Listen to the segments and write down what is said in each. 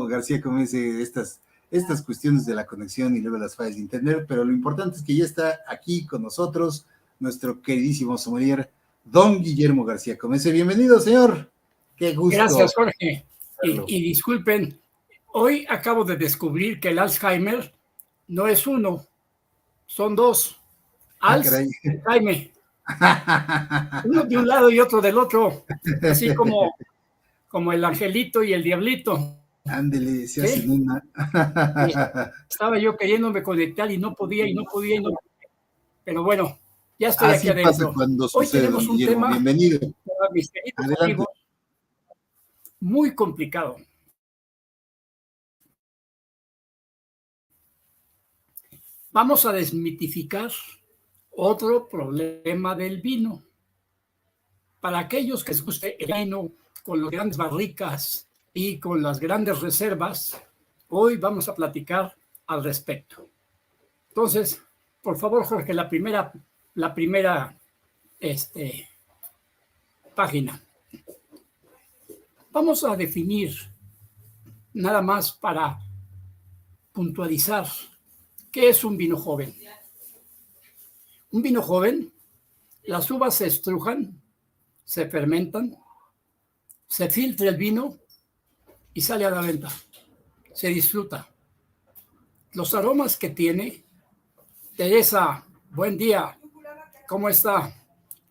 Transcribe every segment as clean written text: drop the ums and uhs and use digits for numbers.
García Comece, estas cuestiones de la conexión y luego las fallas de internet, pero lo importante es que ya está aquí con nosotros nuestro queridísimo sommelier, don Guillermo García Comece. Bienvenido, señor. Qué gusto. Gracias, Jorge. Y disculpen, hoy acabo de descubrir que el Alzheimer no es uno, son dos. Alzheimer. Uno de un lado y otro del otro, así como el angelito y el diablito. Ándele, se hacen una. Estaba yo queriéndome conectar y no podía. Pero bueno, ya estoy así aquí adentro. Cuando hoy sucede, tenemos un Guillermo, tema, bienvenido. Mis queridos amigos, muy complicado. Vamos a desmitificar otro problema del vino. Para aquellos que les guste el vino con las grandes barricas y con las grandes reservas, hoy vamos a platicar al respecto. Entonces, por favor, Jorge, la primera página. Vamos a definir, nada más para puntualizar, ¿qué es un vino joven? Un vino joven, las uvas se estrujan, se fermentan, se filtra el vino y sale a la venta. Se disfruta. Los aromas que tiene, Teresa, buen día, ¿cómo está?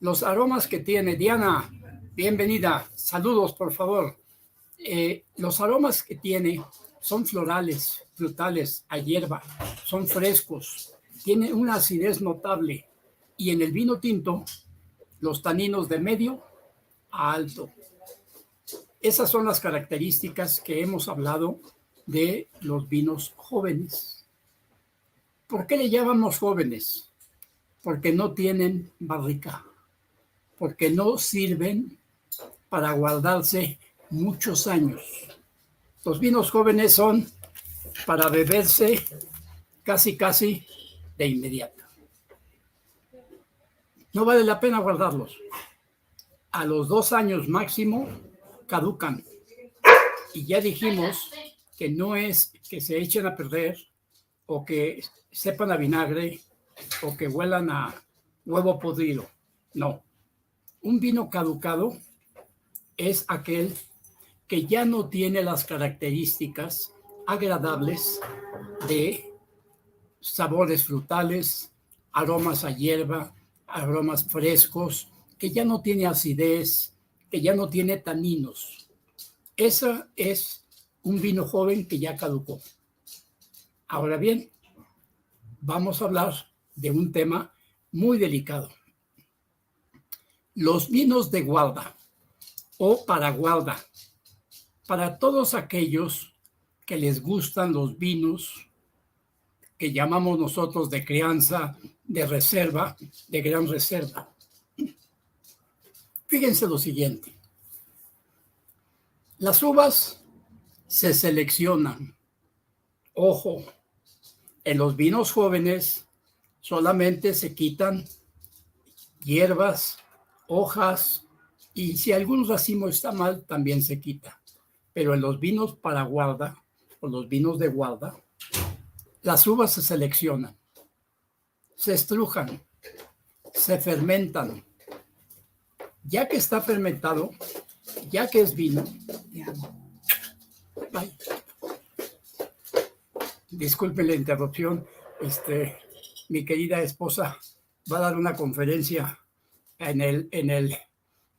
Los aromas que tiene, Diana, bienvenida, saludos por favor. Los aromas que tiene son florales, frutales, a hierba, son frescos, tiene una acidez notable y en el vino tinto, los taninos de medio a alto. Esas son las características que hemos hablado de los vinos jóvenes. ¿Por qué le llamamos jóvenes? Porque no tienen barrica, porque no sirven para guardarse muchos años. Los vinos jóvenes son para beberse casi de inmediato. No vale la pena guardarlos. A los 2 años máximo caducan. Y ya dijimos que no es que se echen a perder o que sepan a vinagre o que huelan a huevo podrido. No. Un vino caducado es aquel que ya no tiene las características agradables de sabores frutales, aromas a hierba, aromas frescos, que ya no tiene acidez, que ya no tiene taninos. Ese es un vino joven que ya caducó. Ahora bien, vamos a hablar de un tema muy delicado. Los vinos de guarda o para guarda. Para todos aquellos que les gustan los vinos que llamamos nosotros de crianza, de reserva, de gran reserva. Fíjense lo siguiente. Las uvas se seleccionan. Ojo, en los vinos jóvenes solamente se quitan hierbas, hojas, y si algún racimo está mal, también se quita. Pero en los vinos para guarda, o los vinos de guarda, las uvas se seleccionan, se estrujan, se fermentan. Ya que está fermentado, ya que es vino, disculpe la interrupción, mi querida esposa va a dar una conferencia en el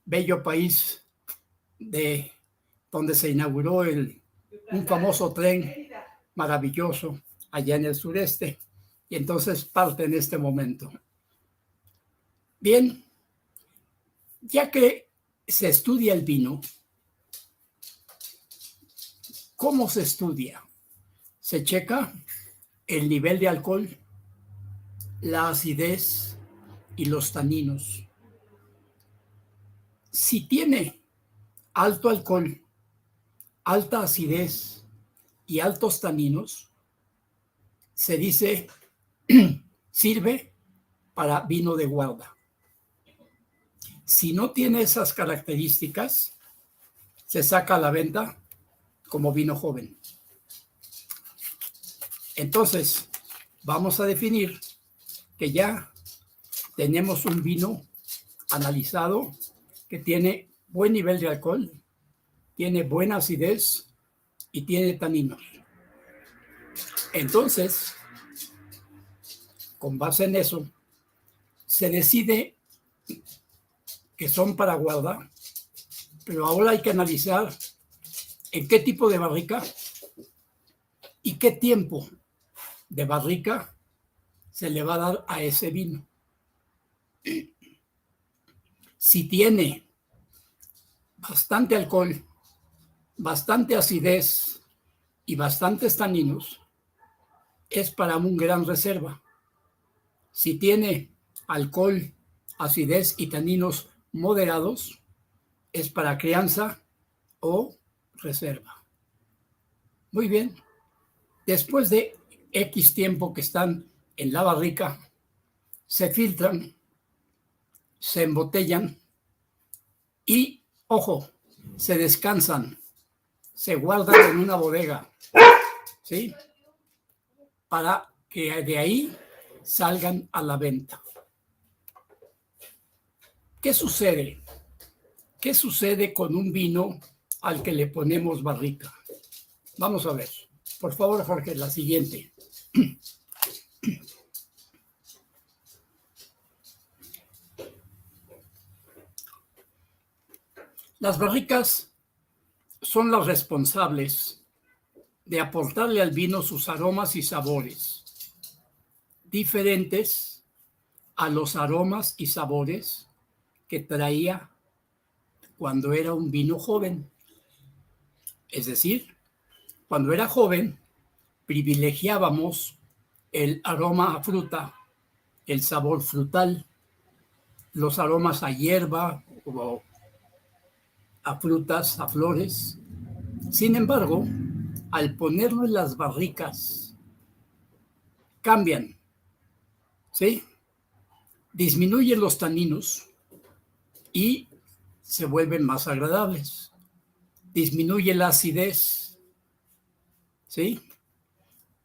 bello país de donde se inauguró un famoso tren maravilloso allá en el sureste, y entonces parte en este momento. Bien, ya que se estudia el vino, ¿cómo se estudia? Se checa el nivel de alcohol, la acidez y los taninos. Si tiene alto alcohol, alta acidez y altos taninos, se dice sirve para vino de guarda. Si no tiene esas características, se saca a la venta como vino joven. Entonces, vamos a definir que ya tenemos un vino analizado que tiene buen nivel de alcohol, tiene buena acidez y tiene taninos. Entonces, con base en eso, se decide que son para guardar, pero ahora hay que analizar en qué tipo de barrica y qué tiempo de barrica se le va a dar a ese vino. Si tiene bastante alcohol, bastante acidez y bastantes taninos, es para un gran reserva. Si tiene alcohol, acidez y taninos moderados, es para crianza o reserva. Muy bien. Después de X tiempo que están en la barrica, se filtran, se embotellan y, ojo, se descansan, se guardan en una bodega, ¿sí? Para que de ahí salgan a la venta. ¿Qué sucede? ¿Qué sucede con un vino al que le ponemos barrica? Vamos a ver. Por favor, Jorge, la siguiente. Las barricas son las responsables de aportarle al vino sus aromas y sabores, diferentes a los aromas y sabores que traía cuando era un vino joven. Es decir, cuando era joven, privilegiábamos el aroma a fruta, el sabor frutal, los aromas a hierba o a frutas, a flores. Sin embargo, al ponerlo en las barricas, cambian, ¿sí? Disminuyen los taninos y se vuelven más agradables. Disminuye la acidez, ¿sí?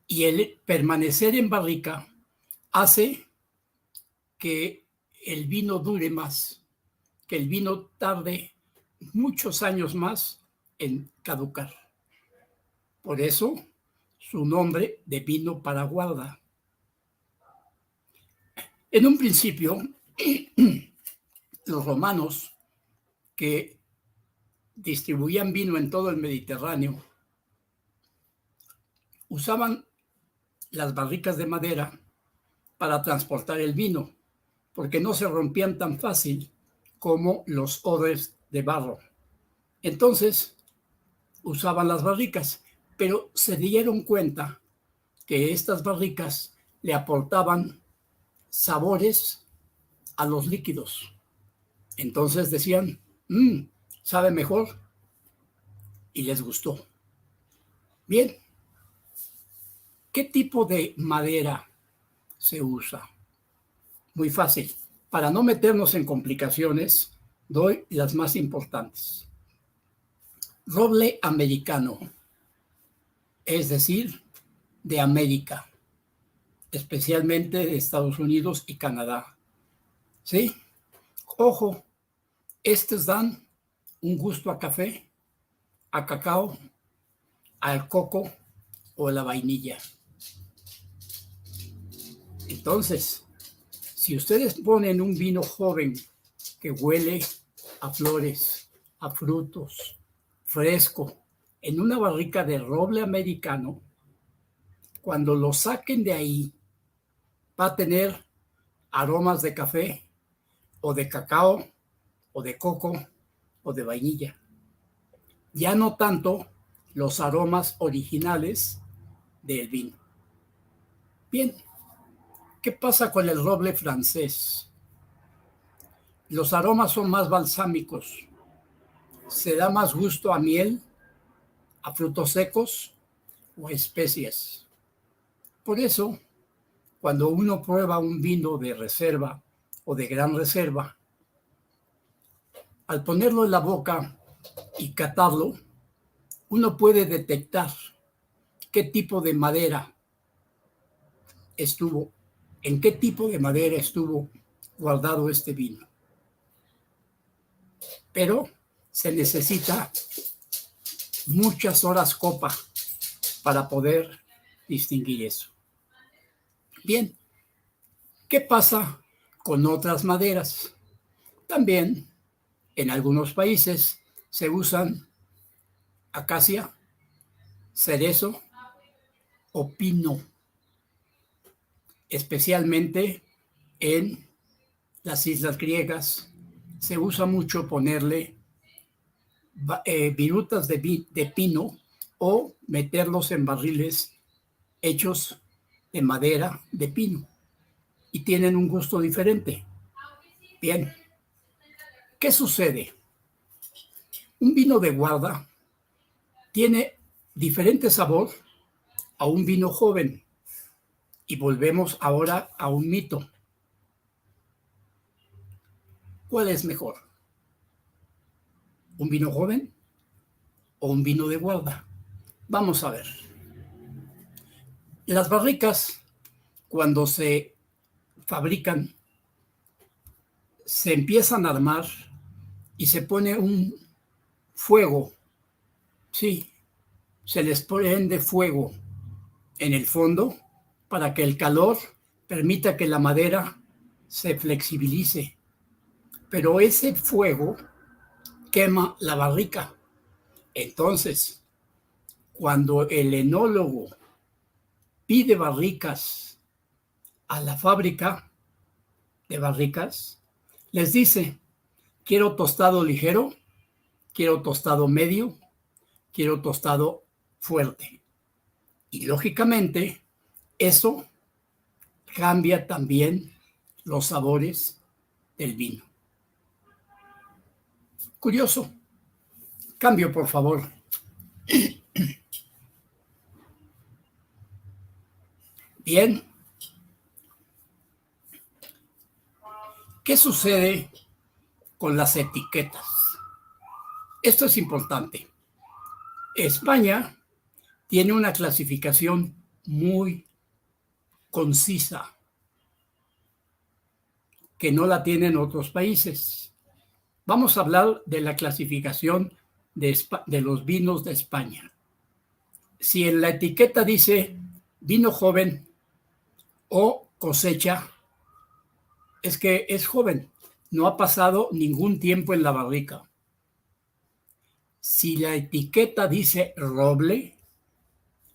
Y el permanecer en barrica hace que el vino dure más, que el vino tarde muchos años más en caducar. Por eso, su nombre de vino para guarda. En un principio, los romanos que distribuían vino en todo el Mediterráneo usaban las barricas de madera para transportar el vino, porque no se rompían tan fácil como los odres de barro. Entonces, usaban las barricas, pero se dieron cuenta que estas barricas le aportaban sabores a los líquidos. Entonces decían, sabe mejor, y les gustó. Bien, ¿qué tipo de madera se usa? Muy fácil. Para no meternos en complicaciones, doy las más importantes. Roble americano, es decir, de América, especialmente de Estados Unidos y Canadá. ¿Sí? Ojo, estos dan un gusto a café, a cacao, al coco o a la vainilla. Entonces, si ustedes ponen un vino joven que huele a flores, a frutos, fresco, en una barrica de roble americano, cuando lo saquen de ahí, va a tener aromas de café o de cacao o de coco o de vainilla. Ya no tanto los aromas originales del vino. Bien, ¿qué pasa con el roble francés? Los aromas son más balsámicos. Se da más gusto a miel, a frutos secos o a especias. Por eso, cuando uno prueba un vino de reserva o de gran reserva, al ponerlo en la boca y catarlo, uno puede detectar qué tipo de madera estuvo, en qué tipo de madera estuvo guardado este vino. Pero se necesita muchas horas copa para poder distinguir eso. Bien, ¿qué pasa con otras maderas? También en algunos países se usan acacia, cerezo o pino, especialmente en las islas griegas. Se usa mucho ponerle virutas de pino o meterlos en barriles hechos de madera de pino y tienen un gusto diferente. Bien, ¿qué sucede? Un vino de guarda tiene diferente sabor a un vino joven. Y volvemos ahora a un mito. ¿Cuál es mejor? ¿Un vino joven o un vino de guarda? Vamos a ver. Las barricas, cuando se fabrican, se empiezan a armar y se pone un fuego. Sí, se les prende fuego en el fondo para que el calor permita que la madera se flexibilice. Pero ese fuego quema la barrica. Entonces, cuando el enólogo pide barricas a la fábrica de barricas, les dice, quiero tostado ligero, quiero tostado medio, quiero tostado fuerte. Y lógicamente, eso cambia también los sabores del vino. Curioso. Cambio, por favor. Bien. ¿Qué sucede con las etiquetas? Esto es importante. España tiene una clasificación muy concisa que no la tienen otros países. Vamos a hablar de la clasificación de los vinos de España. Si en la etiqueta dice vino joven o cosecha, es que es joven, no ha pasado ningún tiempo en la barrica. Si la etiqueta dice roble,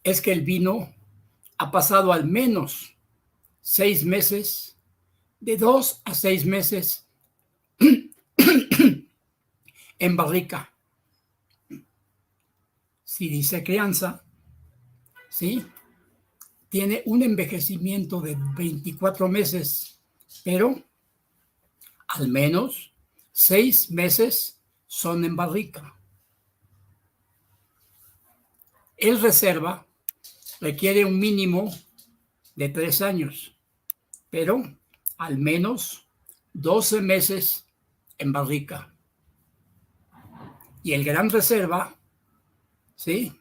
es que el vino ha pasado al menos 6 meses, de 2 a 6 meses en barrica. Si dice crianza, ¿sí? Tiene un envejecimiento de 24 meses, pero al menos 6 meses son en barrica. El reserva requiere un mínimo de 3 años, pero al menos 12 meses en barrica. Y el gran reserva, ¿sí?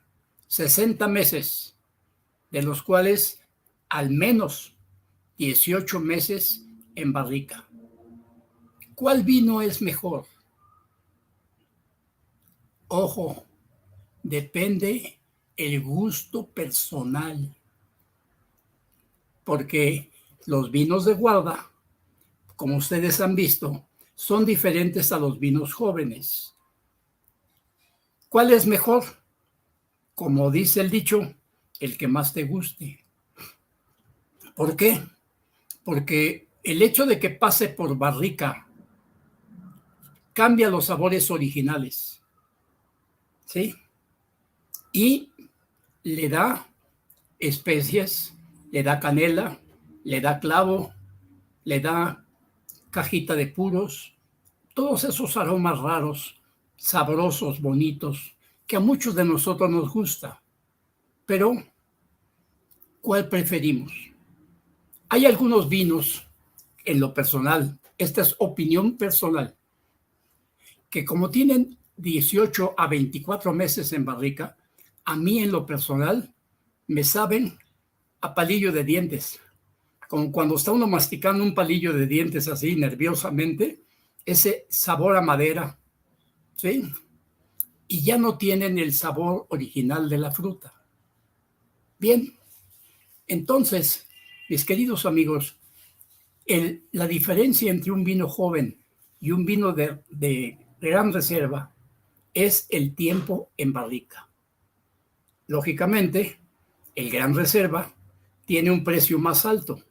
60 meses, de los cuales al menos 18 meses en barrica. ¿Cuál vino es mejor? Ojo, depende el gusto personal, porque los vinos de guarda, como ustedes han visto, son diferentes a los vinos jóvenes. ¿Cuál es mejor? Como dice el dicho, el que más te guste. ¿Por qué? Porque el hecho de que pase por barrica cambia los sabores originales, ¿sí? Y le da especies, le da canela, le da clavo, le da cajita de puros, todos esos aromas raros, sabrosos, bonitos, que a muchos de nosotros nos gusta. Pero, ¿cuál preferimos? Hay algunos vinos, en lo personal, esta es opinión personal, que como tienen 18 a 24 meses en barrica, a mí en lo personal me saben a palillo de dientes, como cuando está uno masticando un palillo de dientes así nerviosamente, ese sabor a madera, ¿sí? Y ya no tienen el sabor original de la fruta. Bien, entonces, mis queridos amigos, la diferencia entre un vino joven y un vino de gran reserva es el tiempo en barrica. Lógicamente, el gran reserva tiene un precio más alto.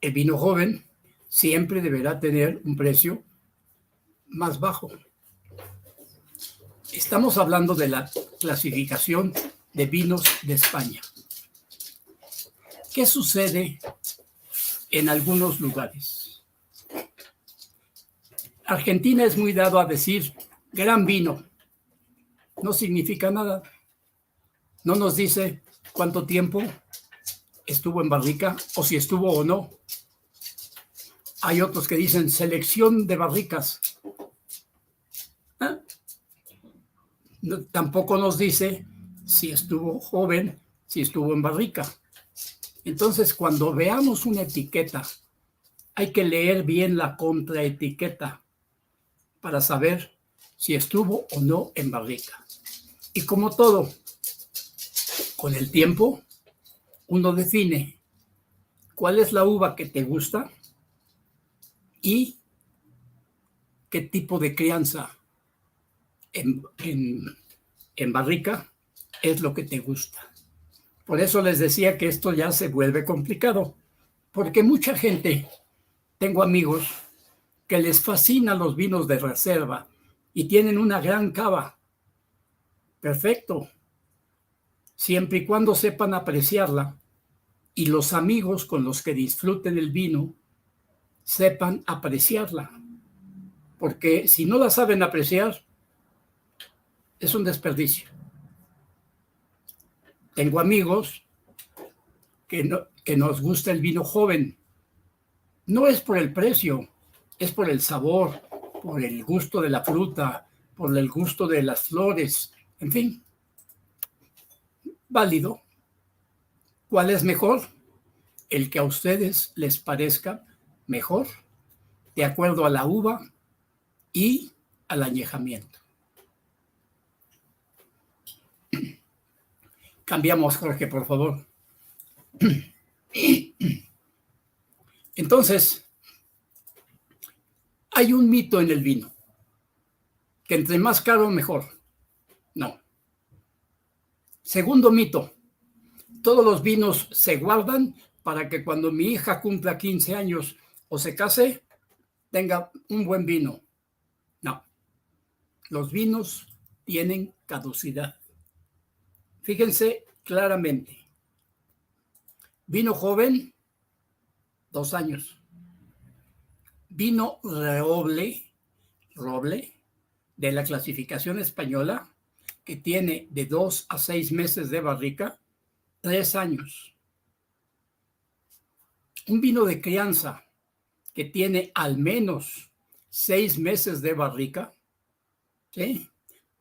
El vino joven siempre deberá tener un precio más bajo. Estamos hablando de la clasificación de vinos de España. ¿Qué sucede en algunos lugares? Argentina es muy dado a decir gran vino. No significa nada. No nos dice cuánto tiempo estuvo en barrica o si estuvo o no. Hay otros que dicen selección de barricas. No, tampoco nos dice si estuvo joven, si estuvo en barrica. Entonces, cuando veamos una etiqueta, hay que leer bien la contraetiqueta para saber si estuvo o no en barrica. Y como todo, con el tiempo, uno define cuál es la uva que te gusta y qué tipo de crianza en barrica es lo que te gusta. Por eso les decía que esto ya se vuelve complicado, porque mucha gente, tengo amigos que les fascinan los vinos de reserva y tienen una gran cava. Perfecto, siempre y cuando sepan apreciarla y los amigos con los que disfruten el vino sepan apreciarla, porque si no la saben apreciar, es un desperdicio. Tengo amigos que nos gusta el vino joven. No es por el precio, es por el sabor, por el gusto de la fruta, por el gusto de las flores, en fin, válido. ¿Cuál es mejor? El que a ustedes les parezca mejor, de acuerdo a la uva y al añejamiento. Cambiamos, Jorge, por favor. Entonces, hay un mito en el vino, que entre más caro, mejor. No. Segundo mito, todos los vinos se guardan para que cuando mi hija cumpla 15 años o se case, tenga un buen vino. No. Los vinos tienen caducidad. Fíjense claramente. Vino joven, 2 años. Vino roble de la clasificación española, que tiene de 2 a 6 meses de barrica, 3 años. Un vino de crianza que tiene al menos 6 meses de barrica, ¿sí?,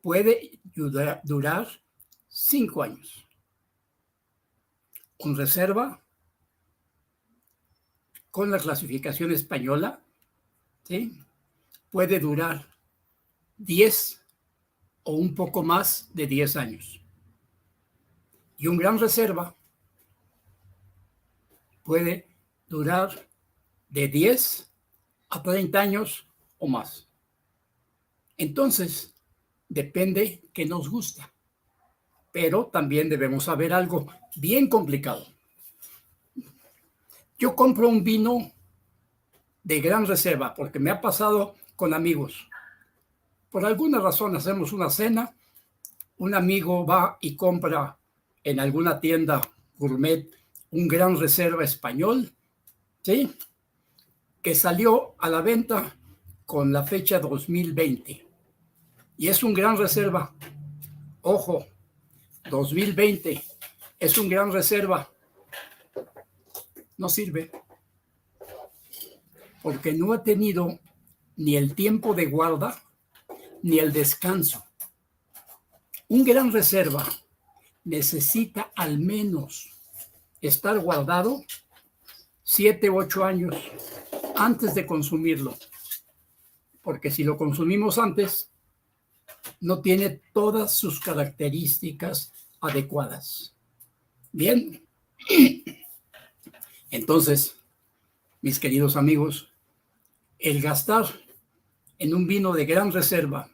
puede durar 5 años. Un reserva con la clasificación española, ¿sí?, puede durar 10 o un poco más de 10 años. Y un gran reserva puede durar de 10 a 30 años o más. Entonces, depende qué nos gusta. Pero también debemos saber algo bien complicado. Yo compro un vino de gran reserva porque me ha pasado con amigos. Por alguna razón hacemos una cena, un amigo va y compra en alguna tienda gourmet un gran reserva español, ¿sí?, que salió a la venta con la fecha 2020. Y es un gran reserva. Ojo, 2020 es un gran reserva. No sirve, porque no ha tenido ni el tiempo de guarda ni el descanso. Un gran reserva necesita al menos estar guardado 7 u 8 años antes de consumirlo, porque si lo consumimos antes, no tiene todas sus características adecuadas. Bien, entonces, mis queridos amigos, el gastar en un vino de gran reserva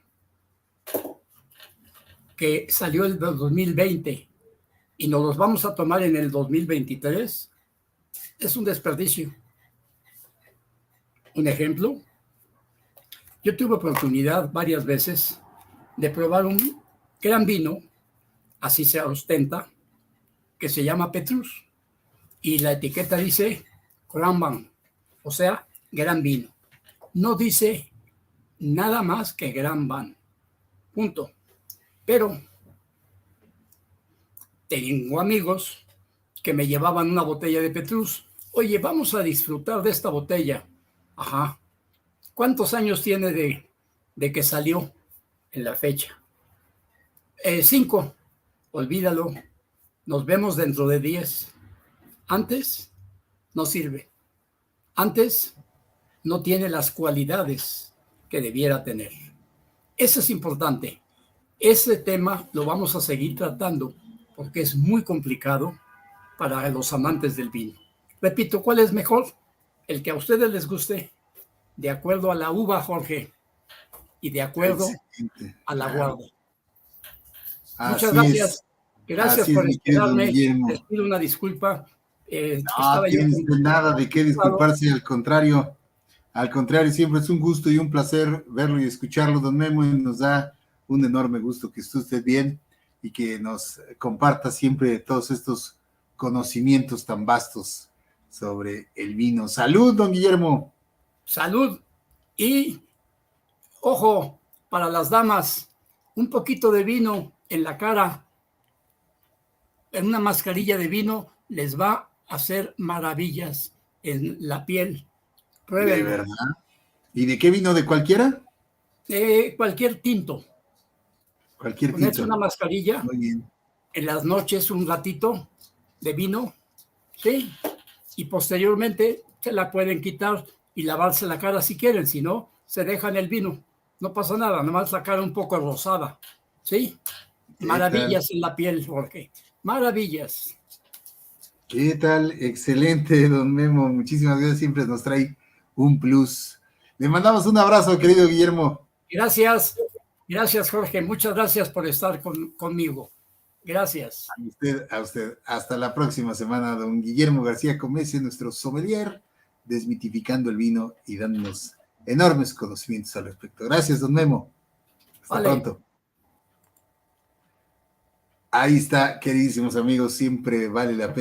que salió el 2020 y nos los vamos a tomar en el 2023, es un desperdicio. Un ejemplo, yo tuve oportunidad varias veces de probar un gran vino, así se ostenta, que se llama Petrus, y la etiqueta dice Grand Vin, o sea, gran vino. No dice nada más que Grand Vin, punto. Pero tengo amigos que me llevaban una botella de Petrus. Oye, vamos a disfrutar de esta botella. Ajá. ¿Cuántos años tiene de que salió en la fecha? 5. Olvídalo. Nos vemos dentro de 10. Antes no sirve. Antes no tiene las cualidades que debiera tener. Eso es importante. Ese tema lo vamos a seguir tratando porque es muy complicado para los amantes del vino. Repito, ¿cuál es mejor? El que a ustedes les guste, de acuerdo a la uva, Jorge, y de acuerdo a la guarda. Muchas gracias. Gracias por esperarme. Les pido una disculpa. No tienes nada de qué disculparse, al contrario, siempre es un gusto y un placer verlo y escucharlo, don Memo, y nos da un enorme gusto que esté usted bien y que nos comparta siempre todos estos conocimientos tan vastos sobre el vino. Salud, don Guillermo. Salud. Y, ojo, para las damas, un poquito de vino en la cara, en una mascarilla de vino, les va a hacer maravillas en la piel. Pruébenlo. ¿De verdad? ¿Y de qué vino? ¿De cualquiera? Cualquier tinto. Cualquier Ponerse tinto. una mascarilla. Muy bien. En las noches un ratito de vino, ¿sí? Y posteriormente se la pueden quitar y lavarse la cara si quieren, si no, se dejan el vino. No pasa nada, nomás la cara un poco rosada, ¿sí? Maravillas en la piel, Jorge. Maravillas. ¿Qué tal? Excelente, don Memo. Muchísimas gracias. Siempre nos trae un plus. Le mandamos un abrazo, querido Guillermo. Gracias. Gracias, Jorge. Muchas gracias por estar conmigo. Gracias. A usted. Hasta la próxima semana, don Guillermo García Comese, nuestro sommelier, desmitificando el vino y dándonos enormes conocimientos al respecto. Gracias, don Memo. Hasta pronto. Ahí está, queridísimos amigos. Siempre vale la pena